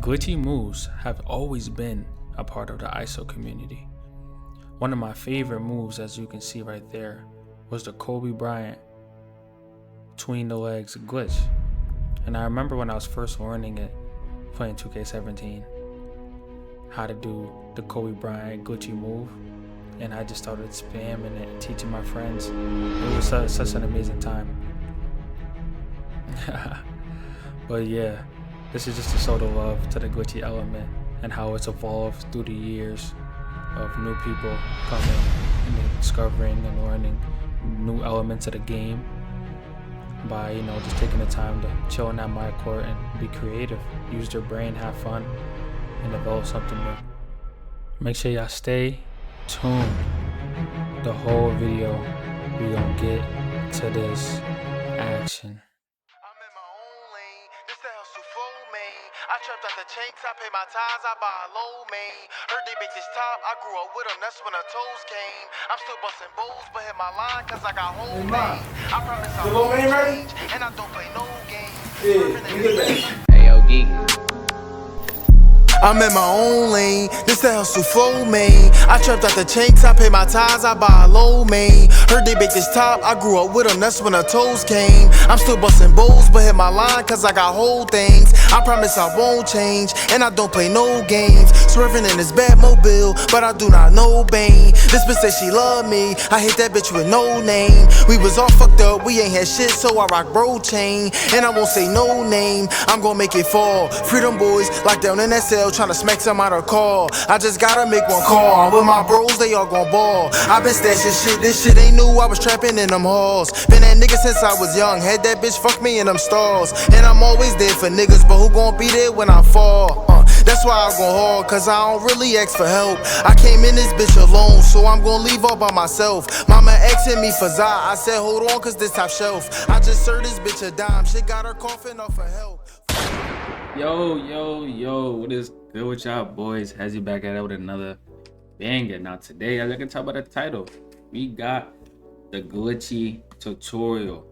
Glitchy moves have always been a part of the ISO community. One of my favorite moves, as you can see right there, was the Kobe Bryant between the legs glitch. And I remember when I was first learning it, playing 2K17, how to do the Kobe Bryant glitchy move, and I just started spamming it and teaching my friends. It was such an amazing time. But yeah, this is just to show the love to the glitchy element and how it's evolved through the years of new people coming and discovering and learning new elements of the game by, just taking the time to chill in that my court and be creative, use their brain, have fun, and develop something new. Make sure y'all stay tuned. The whole video, we gonna get to this action. I trapped out the chinks, I pay my tithes, I buy a low main. Heard they bitches top, I grew up with them, that's when the toes came. I'm still busting bowls, but hit my line, cause I got whole main. I promise I won't change, and I don't play no games. Hey yo, geek. I'm in my own lane, this the hustle flow, man. I trapped out the chinks, I pay my tithes, I buy a low main. Heard they bake this top, I grew up with them, that's when the toes came. I'm still busting bowls, but hit my line, cause I got whole things. I promise I won't change, and I don't play no games. Swerving in this bad mobile, but I do not know Bane. This bitch say she love me, I hate that bitch with no name. We was all fucked up, we ain't had shit, so I rock bro chain. And I won't say no name, I'm gonna make it fall. Freedom boys, locked down in that cell, tryna smack some out of call. I just gotta make one call. I'm with my bros, they all gon' ball. I been stashing shit, this shit ain't new, I was trapping in them halls. Been that nigga since I was young, had that bitch fuck me in them stalls. And I'm always there for niggas, but who gon' be there when I fall? That's why I go hard, cause I don't really ask for help. I came in this bitch alone, so I'm gon' leave all by myself. Mama asking me for Za, I said hold on, cause this top shelf. I just served this bitch a dime, she got her coughing off for help. Yo, what is good with y'all boys? Hezi back at it with another banger. Now today, as I can tell by the title, we got the glitchy tutorial.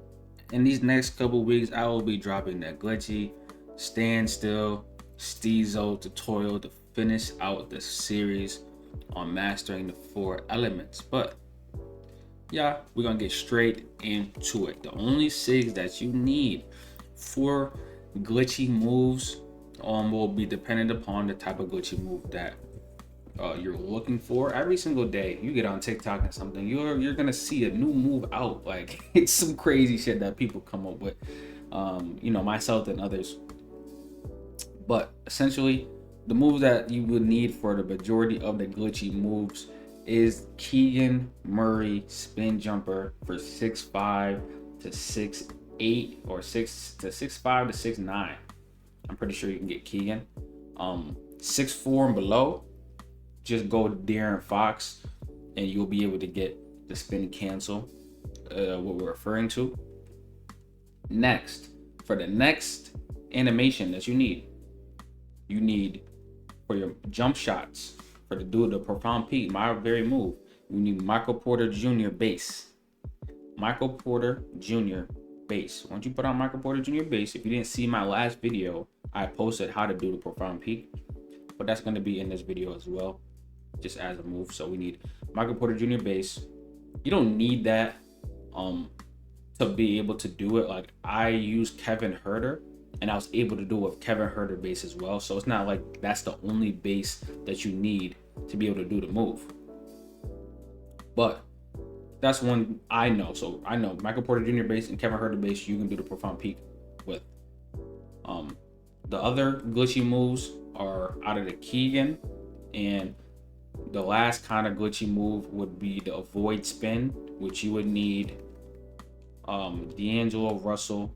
In these next couple weeks, I will be dropping that glitchy standstill STEEZO tutorial to finish out the series on mastering the 4 elements. But yeah, we're gonna get straight into it. The only SIGS that you need for glitchy moves will be dependent upon the type of glitchy move that you're looking for. Every single day you get on TikTok and something, you're gonna see a new move out. Like, it's some crazy shit that people come up with, myself and others. But essentially, the moves that you would need for the majority of the glitchy moves is Keegan Murray spin jumper for 6'5" to 6'8" or 6 to 6'5" to 6'9". I'm pretty sure you can get Keegan. 6'4" and below, just go to Darren Fox and you'll be able to get the spin cancel, what we're referring to. Next, for the next animation that you need for your jump shots, for the profound peak, my very move, you need Michael Porter Jr. base. Michael Porter Jr. base. Once you put on Michael Porter Jr. base, if you didn't see my last video, I posted how to do the profound peak, but that's going to be in this video as well, just as a move. So we need Michael Porter Jr. base. You don't need that to be able to do it. Like, I use Kevin Huerter, and I was able to do it with Kevin Huerter base as well. So it's not like that's the only base that you need to be able to do the move. But that's one I know. So I know Michael Porter Jr. base and Kevin Huerter base, you can do the profound peak with. The other glitchy moves are out of the Keegan, and the last kind of glitchy move would be the avoid spin, which you would need D'Angelo Russell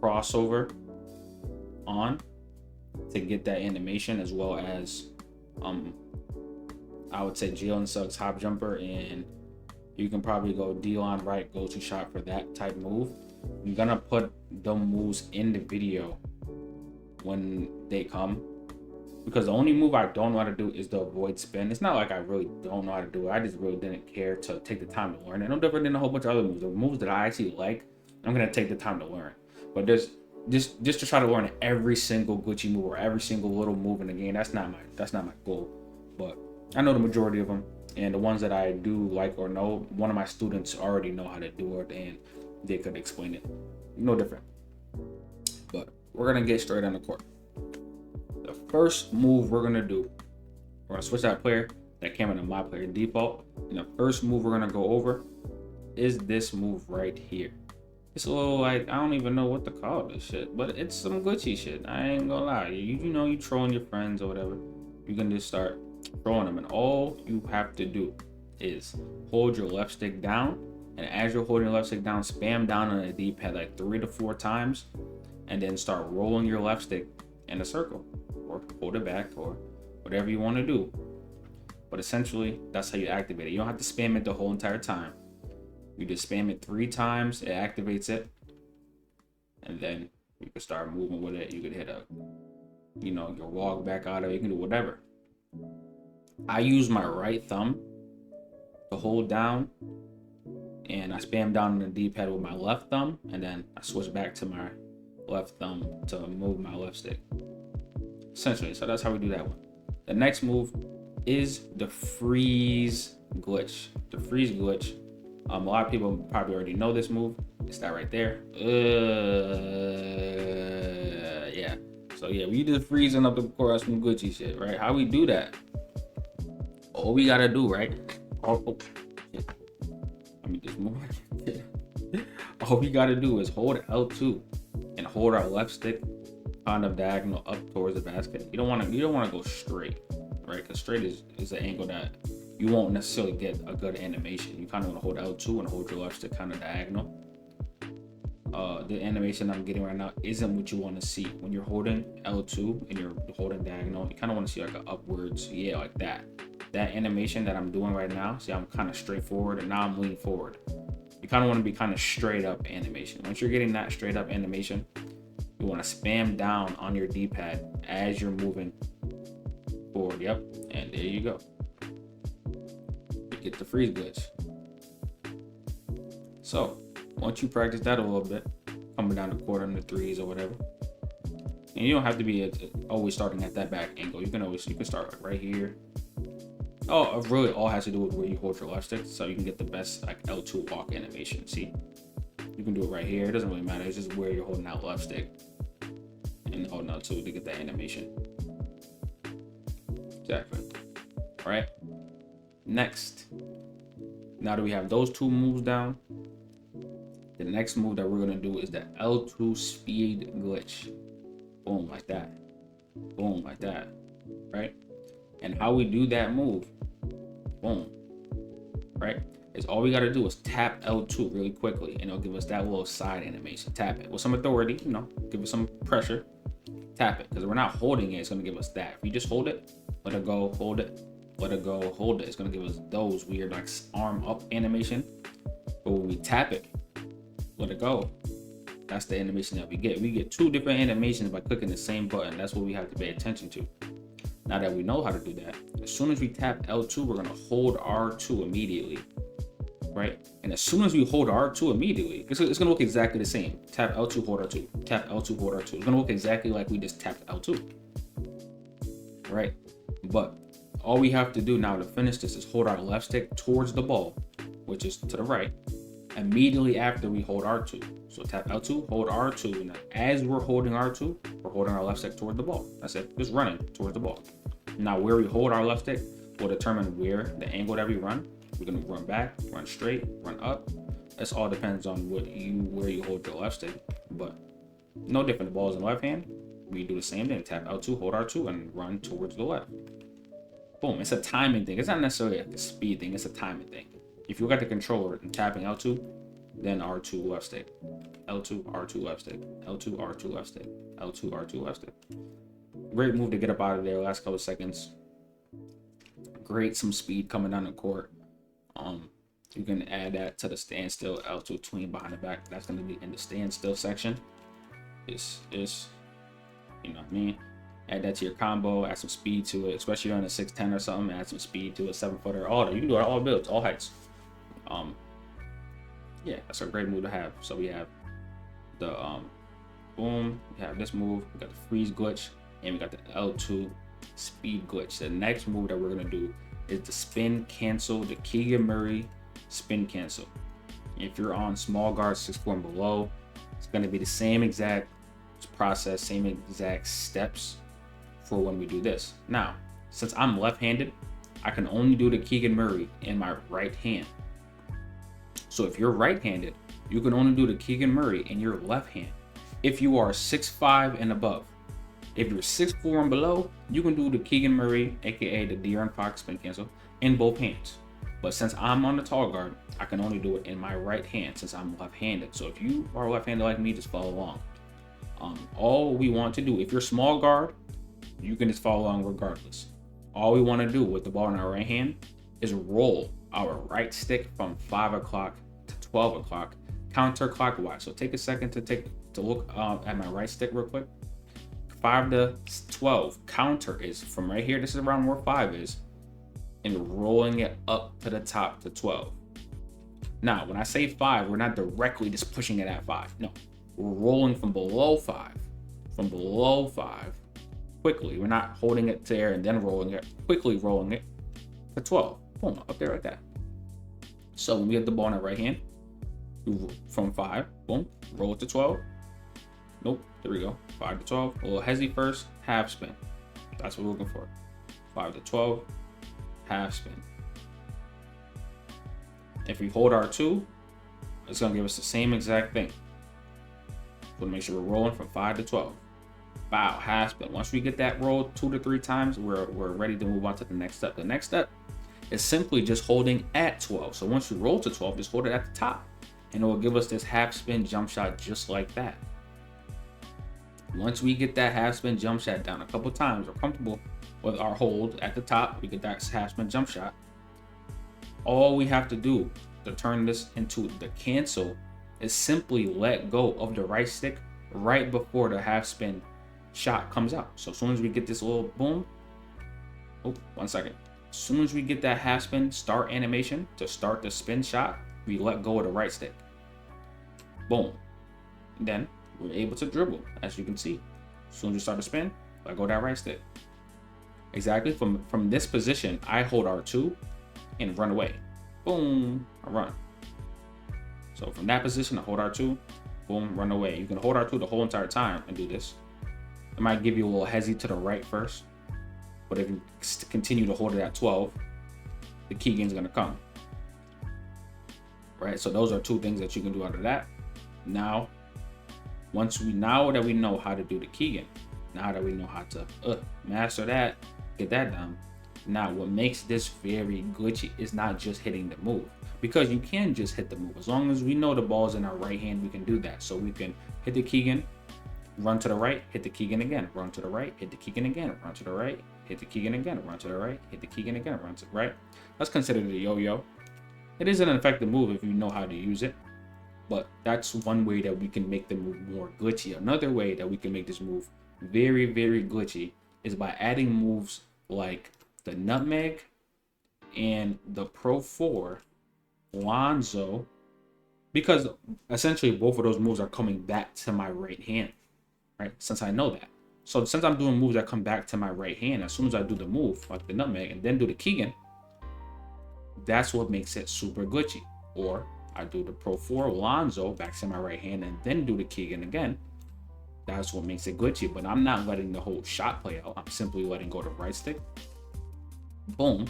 crossover on to get that animation, as well as I would say Jalen Suggs hop jumper, and you can probably go D-line right go-to shot for that type move. I'm gonna put the moves in the video when they come, because the only move I don't know how to do is the avoid spin. It's not like I really don't know how to do it, I just really didn't care to take the time to learn it. No different than a whole bunch of other moves. The moves that I actually like, I'm gonna take the time to learn. But there's just to try to learn every single glitchy move or every single little move in the game. That's not my goal. But I know the majority of them, and the ones that I do like or know, one of my students already know how to do it, and they could explain it. No different. But we're gonna get straight on the court. The first move we're gonna do, we're gonna switch that player that came into my player default, and the first move we're gonna go over is this move right here. It's a little like, I don't even know what to call this shit, but it's some glitchy shit. I ain't gonna lie. You know, you trolling your friends or whatever. You can just start trolling them, and all you have to do is hold your left stick down, and as you're holding your left stick down, spam down on the D-pad like 3 to 4 times, and then start rolling your left stick in a circle, or hold it back, or whatever you want to do. But essentially, that's how you activate it. You don't have to spam it the whole entire time. You just spam it 3 times, it activates it, and then you can start moving with it. You could hit your walk back out of it. You can do whatever. I use my right thumb to hold down, and I spam down on the D-pad with my left thumb, and then I switch back to my left thumb to move my left stick. Essentially, so that's how we do that one. The next move is the freeze glitch. The freeze glitch. A lot of people probably already know this move. It's that right there. Yeah. So yeah, we just freezing up the court on some glitchy shit, right? How we do that? All we gotta do, right? Shit. Let me just move. All we gotta do is hold L2 and hold our left stick kind of diagonal up towards the basket. You don't want to go straight, right? Because straight is an angle that you won't necessarily get a good animation. You kind of want to hold L2 and hold your left stick kind of diagonal. The animation I'm getting right now isn't what you want to see. When you're holding L2 and you're holding diagonal, you kind of want to see like an upwards, yeah, like that. That animation that I'm doing right now, see, I'm kind of straightforward, and now I'm leaning forward. You kind of want to be kind of straight up animation. Once you're getting that straight up animation, you want to spam down on your D-pad as you're moving forward. Yep, and there you go. You get the freeze glitch. So once you practice that a little bit, coming down the court on the threes or whatever, and you don't have to be always starting at that back angle. You can start like right here. Oh, it really all has to do with where you hold your left stick, so you can get the best like L2 walk animation. See, you can do it right here. It doesn't really matter. It's just where you're holding that left stick and holding L2 to get that animation. Exactly. All right. Next, now that we have those 2 moves down, the next move that we're gonna do is the L2 speed glitch. Boom, like that. Boom, like that. Right? And how we do that move, boom, right, is all we gotta do is tap L2 really quickly, and it'll give us that little side animation. Tap it with some authority, give it some pressure. Tap it, because we're not holding it, it's gonna give us that. If you just hold it, let it go, hold it, let it go, hold it, it's gonna give us those weird like arm up animation. But when we tap it, let it go, that's the animation that we get. We get 2 different animations by clicking the same button. That's what we have to pay attention to. Now that we know how to do that, as soon as we tap L2, we're gonna hold R2 immediately, right? And as soon as we hold R2 immediately, it's gonna look exactly the same. Tap L2, hold R2, tap L2, hold R2. It's gonna look exactly like we just tapped L2, right? But all we have to do now to finish this is hold our left stick towards the ball, which is to the right, immediately after we hold R2. So tap L2, hold R2, and as we're holding R2, we're holding our left stick toward the ball. That's it, just running towards the ball. Now where we hold our left stick will determine where the angle that we run. We're gonna run back, run straight, run up. This all depends on where you hold your left stick, but no different. The ball is in the left hand. We do the same thing, tap L2, hold R2, and run towards the left. Boom, it's a timing thing. It's not necessarily like a speed thing, it's a timing thing. If you look at the controller and tapping L2, then R2 left stick, L2, R2 left stick, L2, R2 left stick, L2, R2 left stick. Great move to get up out of there last couple of seconds. Great, some speed coming down the court. You can add that to the standstill, L2 tween behind the back. That's going to be in the standstill section. It's you know what I mean? Add that to your combo, add some speed to it, especially on a 6'10" or something, add some speed to a 7-footer, all that. You can do it all builds, all heights. Yeah, that's a great move to have. So we have the Boom. We have this move. We got the freeze glitch, and we got the L2 speed glitch. The next move that we're gonna do is the spin cancel, the Keegan Murray spin cancel. If you're on small guard 6'4" and below, it's gonna be the same exact process, same exact steps for when we do this. Now, since I'm left-handed, I can only do the Keegan Murray in my right hand. So if you're right-handed, you can only do the Keegan Murray in your left hand. If you are 6'5" and above, if you're 6'4" and below, you can do the Keegan Murray, aka the DRIBBLE spin cancel, in both hands. But since I'm on the tall guard, I can only do it in my right hand since I'm left-handed. So if you are left-handed like me, just follow along. All we want to do, if you're small guard, you can just follow along regardless. All we want to do with the ball in our right hand is roll our right stick from 5 o'clock to 12 o'clock counterclockwise. So take a second to look at my right stick real quick. 5 to 12 counter is from right here. This is around where 5 is, and rolling it up to the top to 12. Now, when I say 5, we're not directly just pushing it at 5. No, we're rolling from below 5. From below 5, quickly. We're not holding it there and then rolling it. Quickly rolling it to 12. Boom, up there like that. So when we get the ball in our right hand, from 5, boom, roll it to 12. Nope, there we go. 5 to 12. A little hezzy first, half spin. That's what we're looking for. 5 to 12, half spin. If we hold R2, it's gonna give us the same exact thing. We'll make sure we're rolling from 5 to 12. Bow, half spin. Once we get that roll 2 to 3 times, we're ready to move on to the next step. The next step is simply just holding at 12. So once you roll to 12, just hold it at the top, and it will give us this half spin jump shot just like that. Once we get that half spin jump shot down a couple times, we're comfortable with our hold at the top, we get that half spin jump shot. All we have to do to turn this into the cancel is simply let go of the right stick right before the half spin shot comes out. So as soon as we get this little boom, oh, 1 second. As soon as we get that half spin start animation to start the spin shot, we let go of the right stick. Boom. Then we're able to dribble, as you can see. As soon as you start to spin, let go of that right stick. Exactly from this position, I hold R2 and run away. Boom, I run. So from that position, I hold R2, boom, run away. You can hold R2 the whole entire time and do this. It might give you a little hezzy to the right first, but if you continue to hold it at 12, the Keegan's gonna come. Right, so those are 2 things that you can do out of that. Now that we know how to do the Keegan, now that we know how to master that, get that done. Now, what makes this very glitchy is not just hitting the move, because you can just hit the move. As long as we know the ball's in our right hand, we can do that. So we can hit the Keegan, run to the right, hit the Keegan again, run to the right, hit the Keegan again, run to the right, hit the Keegan again, run to the right, hit the Keegan again, run to the right. That's considered a yo-yo. It is an effective move if you know how to use it, but that's one way that we can make the move more glitchy. Another way that we can make this move very, very glitchy is by adding moves like the nutmeg and the Pro 4 Lonzo, because essentially both of those moves are coming back to my right hand, right? Since I know that. So since I'm doing moves that come back to my right hand, as soon as I do the move, like the nutmeg, and then do the Keegan, that's what makes it super glitchy. Or I do the Pro 4 Lonzo back to my right hand and then do the Keegan again. That's what makes it glitchy, but I'm not letting the whole shot play out. I'm simply letting go the right stick. Boom.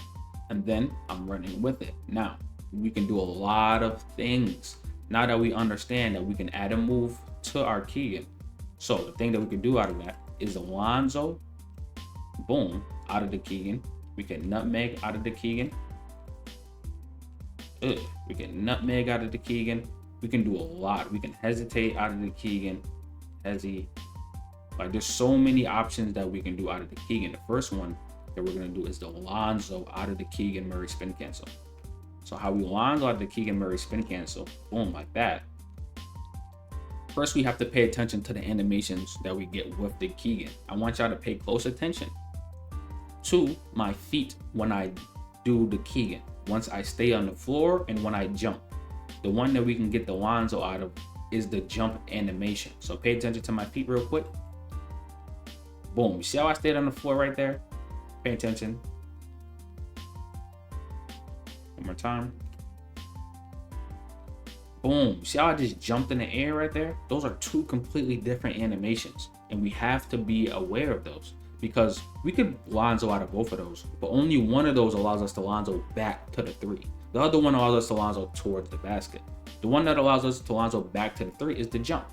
And then I'm running with it. Now, we can do a lot of things. Now that we understand that we can add a move to our Keegan. So the thing that we can do out of that is the Lonzo. Boom. Out of the Keegan. We can nutmeg out of the Keegan. We can nutmeg out of the Keegan. We can do a lot. We can hesitate out of the Keegan. Like, there's so many options that we can do out of the Keegan. The first one that we're gonna do is the Lonzo out of the Keegan Murray spin cancel. So how we Lonzo out of the Keegan Murray spin cancel, boom, like that. First, we have to pay attention to the animations that we get with the Keegan. I want y'all to pay close attention to my feet when I do the Keegan. Once I stay on the floor and when I jump. The one that we can get the Lonzo out of is the jump animation. So pay attention to my feet real quick. Boom. You see how I stayed on the floor right there? Pay attention. One more time. Boom. See how I just jumped in the air right there? Those are two completely different animations. And we have to be aware of those, because we could Lonzo out of both of those, but only one of those allows us to Lonzo back to the 3. The other one allows us to Lonzo towards the basket. The one that allows us to Lonzo back to the 3 is the jump,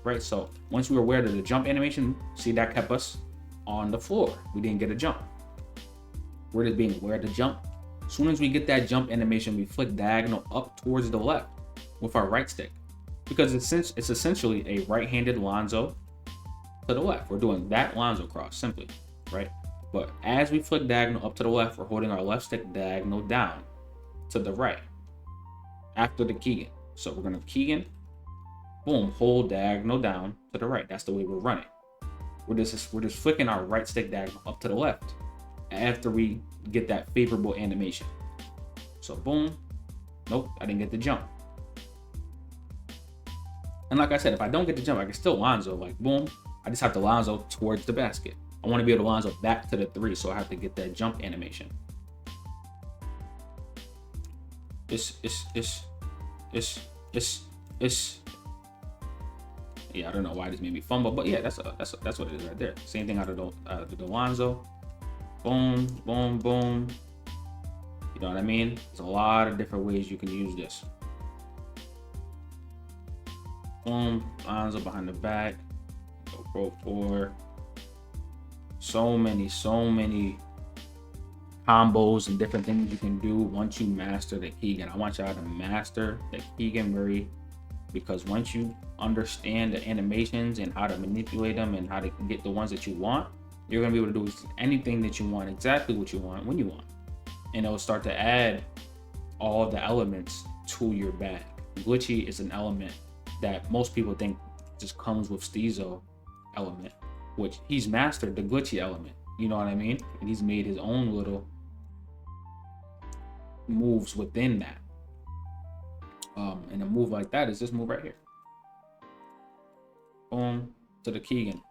right? So once we were aware of the jump animation, see, that kept us on the floor. We didn't get a jump. We're just being aware of the jump. As soon as we get that jump animation, we flick diagonal up towards the left with our right stick, because it's essentially a right-handed Lonzo to the left. We're doing that Lonzo cross simply, right? But as we flick diagonal up to the left, we're holding our left stick diagonal down to the right after the Keegan. So we're gonna Keegan, boom, hold diagonal down to the right. That's the way we're running. We're just flicking our right stick diagonal up to the left after we get that favorable animation. So boom, nope, I didn't get the jump. And like I said, if I don't get the jump, I can still Lonzo, like boom, I just have to Lonzo towards the basket. I want to be able to Lonzo back to the 3, so I have to get that jump animation. Yeah, I don't know why this made me fumble, but yeah, that's what it is right there. Same thing out of the Lonzo. Boom, boom, boom. You know what I mean? There's a lot of different ways you can use this. Boom, Lonzo behind the back. Go 4. So many combos and different things you can do once you master the Keegan. I want y'all to master the Keegan Murray, because once you understand the animations and how to manipulate them and how to get the ones that you want, you're gonna be able to do anything that you want, exactly what you want, when you want. And it'll start to add all the elements to your bag. Glitchy is an element that most people think just comes with STEEZO element, which he's mastered the Glitchy element. You know what I mean? And he's made his own little moves within that. And a move like that is this move right here. Boom, to the Keegan.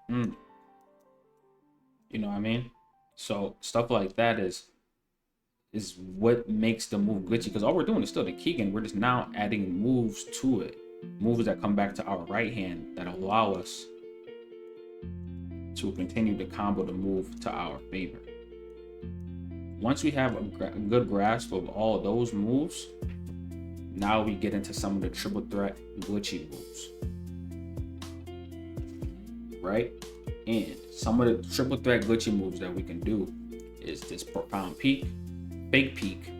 You know what I mean? So stuff like that is what makes the move glitchy, because all we're doing is still the Keegan. We're just now adding moves to it. Moves that come back to our right hand that allow us to continue to combo the move to our favor. Once we have a good grasp of all of those moves, now we get into some of the triple threat glitchy moves, right? And some of the triple threat glitchy moves that we can do is this profound peek, fake peek,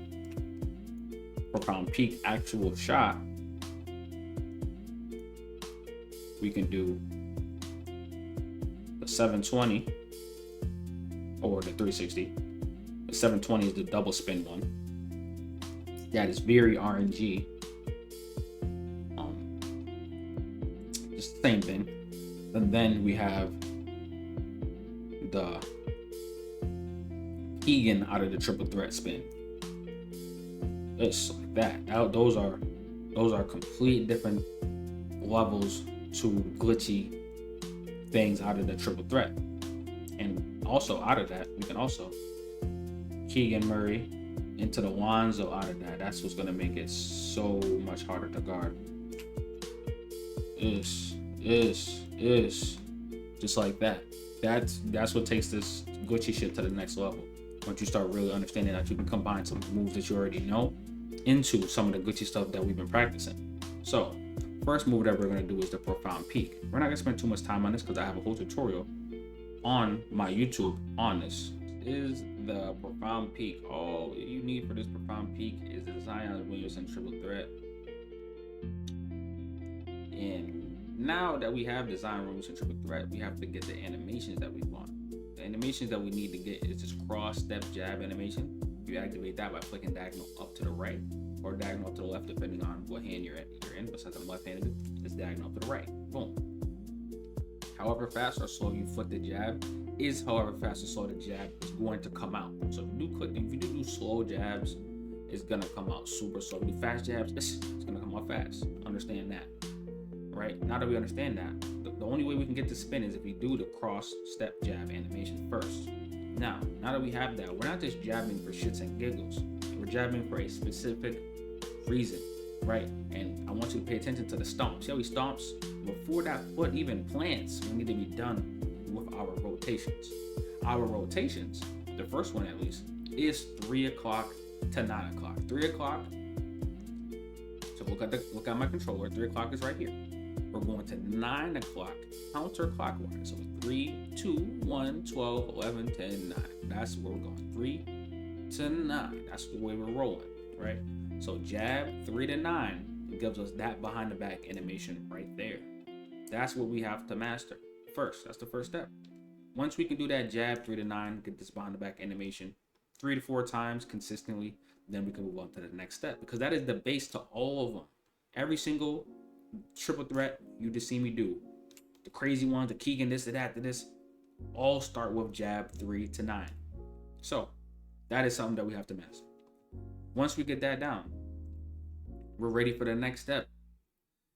profound peek, actual shot. We can do the 720 or the 360. The 720 is the double spin one. That is very RNG. Just the same thing. And then we have the Keegan out of the triple threat spin. It's like that. Those are complete different levels to glitchy things out of the triple threat. And also out of that, we can also Keegan Murray into the Lonzo out of that. That's what's gonna make it so much harder to guard. Is just like that. That's what takes this glitchy shit to the next level. Once you start really understanding that you can combine some moves that you already know into some of the glitchy stuff that we've been practicing. So first move that we're gonna do is the profound peek. We're not gonna spend too much time on this because I have a whole tutorial on my YouTube on this. Is the profound peek. All you need for this profound peek is the Zion Williamson triple threat. And now that we have the Zion Williamson triple threat, we have to get the animations that we want. The animations that we need to get is this cross step jab animation. You activate that by flicking diagonal up to the right or diagonal up to the left, depending on what hand you're in. Besides I'm left-handed, it's diagonal up to the right. Boom. However fast or slow you flick the jab is however fast or slow the jab is going to come out. So if you do slow jabs, it's gonna come out super slow. If you do fast jabs, it's gonna come out fast. Understand that, right? Now that we understand that, the only way we can get to spin is if we do the cross step jab animation first. Now that we have that, we're not just jabbing for shits and giggles. We're jabbing for a specific reason, right? And I want you to pay attention to the stomps. See how he stomps? Before that foot even plants, we need to be done with our rotations. Our rotations, the first one at least, is 3 o'clock to 9 o'clock. 3 o'clock. So look at my controller. 3 o'clock is right here. We're going to 9 o'clock counterclockwise. So 3, 2, 1, 12, 11, 10, 9. That's where we're going. 3 to 9. That's the way we're rolling, right? So jab 3 to 9 gives us that behind the back animation right there. That's what we have to master first. That's the first step. Once we can do that jab 3 to 9, get this behind the back animation 3 to 4 times consistently, then we can move on to the next step, because that is the base to all of them. Every single triple threat you just see me do, the crazy ones, the Keegan this, to that, to this, all start with jab 3 to 9. So that is something that we have to master. Once we get that down, we're ready for the next step.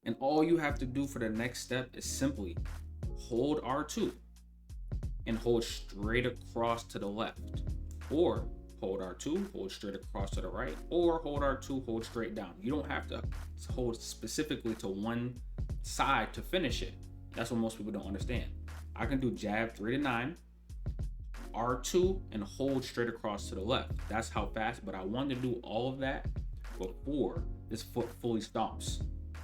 And all you have to do for the next step is simply hold R2 and hold straight across to the left, or hold R2, hold straight across to the right, or hold R2, hold straight down. You don't have to hold specifically to one side to finish it. That's what most people don't understand. I can do jab 3 to 9, R2, and hold straight across to the left. That's how fast, but I want to do all of that before this foot fully stomps.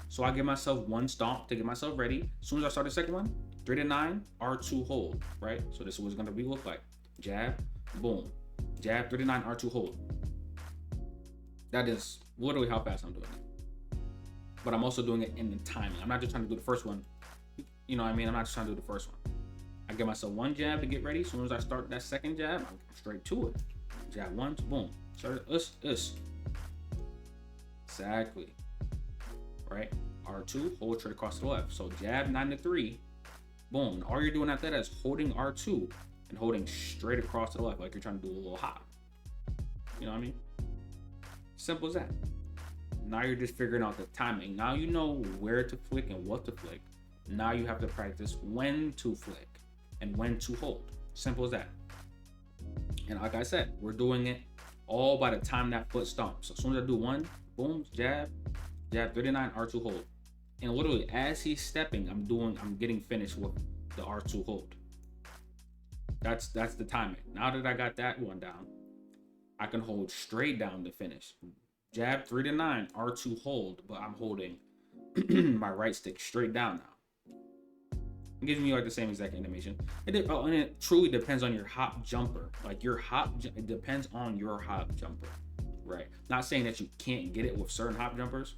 So I give myself one stomp to get myself ready. As soon as I start the second one, 3 to 9, R2 hold, right? So this is what it's gonna look like. Jab, boom. Jab, 3 to 9, R2 hold. That is literally how fast I'm doing it. But I'm also doing it in the timing. I'm not just trying to do the first one. You know what I mean? I'm not just trying to do the first one. I give myself one jab to get ready. As soon as I start that second jab, I'm straight to it. Jab once, boom. Start this. Exactly. Right? R2, hold straight across to the left. So jab 9 to 3, boom. All you're doing after that is holding R2 and holding straight across to the left, like you're trying to do a little hop. You know what I mean? Simple as that. Now you're just figuring out the timing. Now you know where to flick and what to flick. Now you have to practice when to flick and when to hold. Simple as that. And like I said, we're doing it all by the time that foot stomps. So as soon as I do one, boom, jab, jab 39, R2 hold. And literally as he's stepping, I'm getting finished with the R2 hold. That's the timing. Now that I got that one down, I can hold straight down to finish. Jab 3 to 9, R2 hold, but I'm holding my right stick straight down now. It gives me like the same exact animation. And it truly depends on your hop jumper. Like it depends on your hop jumper, right? Not saying that you can't get it with certain hop jumpers,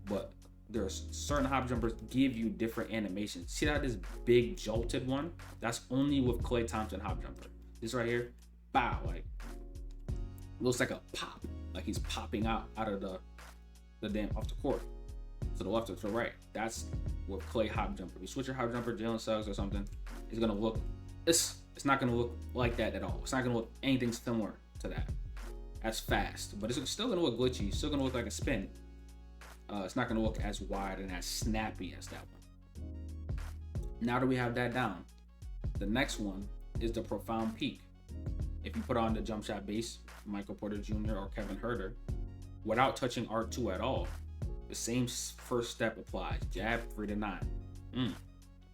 but there's certain hop jumpers give you different animations. See that this big jolted one? That's only with Klay Thompson hop jumper. This right here, bow, like looks like a pop, like he's popping out of the damn off the court to the left or to the right. That's with Klay hop jumper. If you switch your hop jumper, Jalen Suggs or something, it's gonna look it's not gonna look like that at all. It's not gonna look anything similar to that. That's fast, but it's still gonna look glitchy. It's still gonna look like a spin. It's not gonna look as wide and as snappy as that one. Now that we have that down, the next one is the profound peak. If you put on the jump shot base, Michael Porter Jr. or Kevin Huerter, without touching R2 at all, the same first step applies. Jab 3 to 9.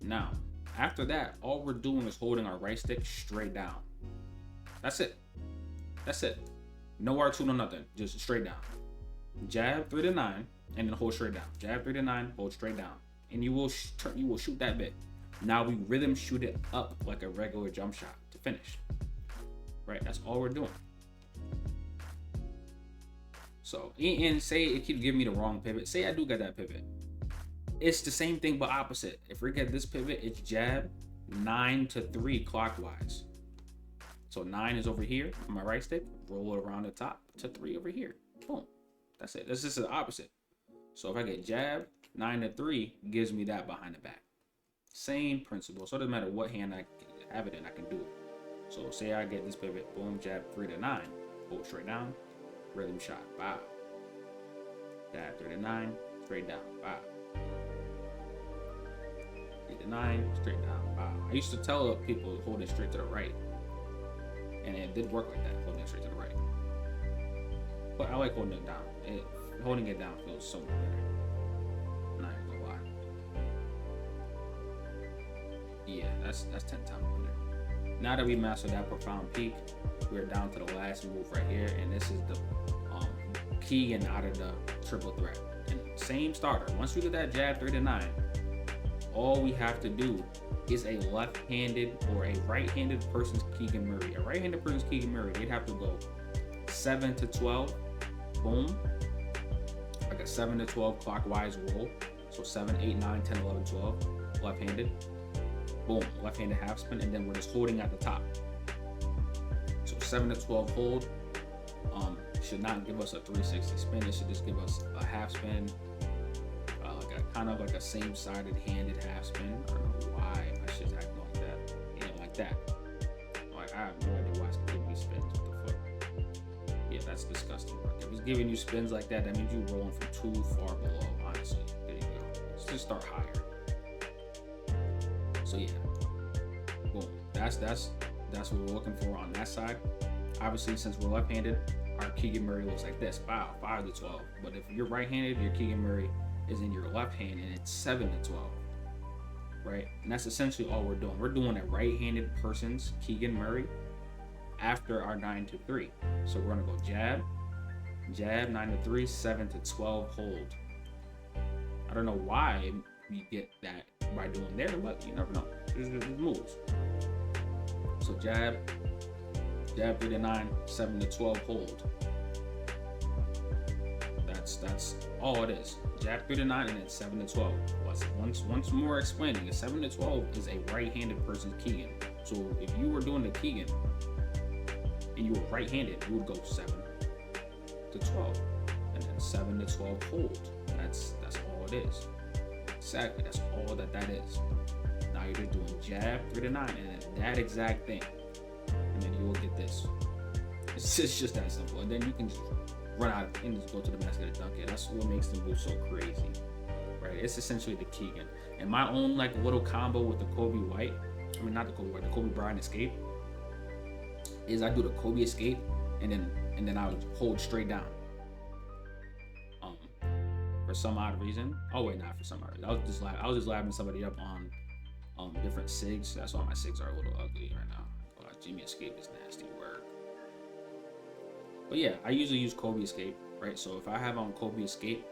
Now, after that, all we're doing is holding our right stick straight down. That's it. That's it. No R2, no nothing. Just straight down. Jab 3 to 9, and then hold straight down. Jab 3 to 9, hold straight down. And you will shoot that bit. Now we rhythm shoot it up like a regular jump shot to finish. Right? That's all we're doing. So, and say it keeps giving me the wrong pivot. Say I do get that pivot. It's the same thing but opposite. If we get this pivot, it's jab 9 to 3 clockwise. So 9 is over here on my right stick. Roll it around the top to 3 over here. Boom. That's it. This is the opposite. So if I get jab 9 to 3, gives me that behind the back. Same principle. So it doesn't matter what hand I have it in, I can do it. So say I get this pivot, boom, jab 3 to 9, hold straight down, rhythm shot, bow. Jab 3 to 9, straight down, bow. 3 to 9, straight down. Wow. I used to tell people hold it straight to the right, and it did work like that, holding it straight to the right. But I like holding it down. Holding it down feels so much better. I'm not even gonna lie. Yeah, that's 10 times better. Now that we mastered that profound peak, we're down to the last move right here, and this is the Keegan out of the triple threat. And same starter. Once we do that jab 3 to 9, all we have to do is a left-handed or a right-handed person's Keegan Murray. A right-handed person's Keegan Murray, they'd have to go 7 to 12, boom, like a 7 to 12 clockwise roll. So 7, 8, 9, 10, 11, 12, left-handed, boom, left-handed half spin, and then we're just holding at the top. So 7 to 12 hold should not give us a 360 spin. It should just give us a half spin, like a kind of like a same-sided handed half spin. I don't know why my shit's acting like that. Yeah, like that. Like I have no idea why it's giving me spins. What the fuck? Yeah, that's disgusting. If it's giving you spins like that, that means you're rolling from too far below. Honestly, there you go. Let's just start higher. So yeah, boom. That's what we're looking for on that side. Obviously, since we're left-handed, our Keegan Murray looks like this. Wow, 5 to 12. But if you're right-handed, your Keegan Murray is in your left hand, and it's 7 to 12. Right? And that's essentially all we're doing. We're doing a right-handed person's Keegan Murray after our 9 to 3. So we're gonna go jab, jab, 9 to 3, 7 to 12 hold. I don't know why we get that by doing there, but you never know. There's moves. So jab, jab 3 to 9, 7 to 12 hold. That's all it is. Jab 3 to 9 and then 7 to 12. Once more explaining, a 7 to 12 is a right-handed person's Keegan. So if you were doing the Keegan and you were right-handed, you would go 7 to 12 and then 7 to 12 hold. That's all it is. Exactly, that's all that is. Now you're just doing jab 3 to 9 and then that exact thing, and then you will get this. It's just that simple. And then you can just run out and just go to the basket and dunk it. That's what makes them move so crazy, right? It's essentially the Keegan. And my own like little combo with the Kobe White, I mean not the Kobe White, the Kobe Bryant escape, is I do the Kobe escape and then I would hold straight down. For some odd reason. Oh wait, not for some odd reason. I was just laughing somebody up on different SIGs. That's why my SIGs are a little ugly right now. Jimmy escape is nasty work. But yeah, I usually use Kobe escape, right? So if I have on Kobe escape,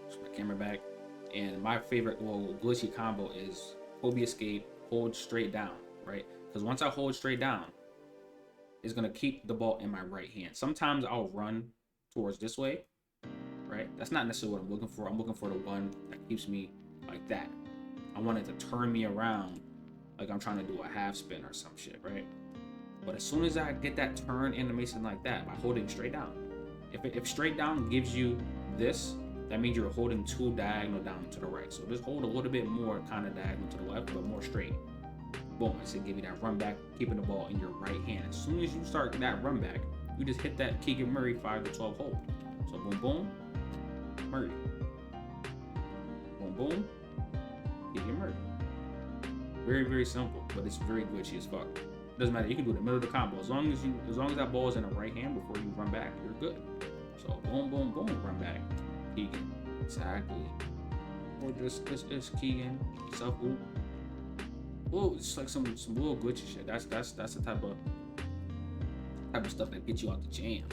just my camera back, and my favorite glitchy combo is Kobe escape, hold straight down, right? Because once I hold straight down, it's gonna keep the ball in my right hand. Sometimes I'll run towards this way, right? That's not necessarily what I'm looking for. I'm looking for the one that keeps me like that. I want it to turn me around like I'm trying to do a half spin or some shit, right? But as soon as I get that turn animation like that, by holding straight down, if straight down gives you this, that means you're holding too diagonal down to the right. So just hold a little bit more kind of diagonal to the left, but more straight. Boom, it's gonna give you that run back, keeping the ball in your right hand. As soon as you start that run back, you just hit that Keegan Murray 5 to 12 hold. So boom, boom, Murray. Boom, boom, Keegan Murray. Very, very simple, but it's very glitchy as fuck. Doesn't matter. You can do the middle of the combo as long as that ball is in the right hand before you run back, you're good. So boom, boom, boom, run back, Keegan. Exactly. Or just Keegan self oop. Whoa, it's like some little glitchy shit. That's the type of stuff that gets you out the jam.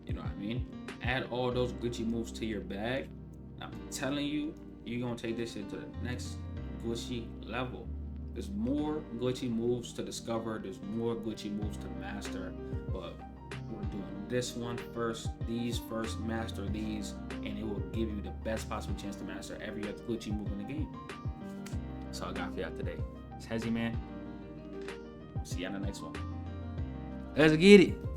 You know what I mean? Add all those glitchy moves to your bag. I'm telling you, you're gonna take this shit to the next glitchy level. There's more glitchy moves to discover. There's more glitchy moves to master. But we're doing this one first, these first, master these, and it will give you the best possible chance to master every other glitchy move in the game. That's all I got for y'all today. It's Hezi, man. See y'all in the next one. Let's get it.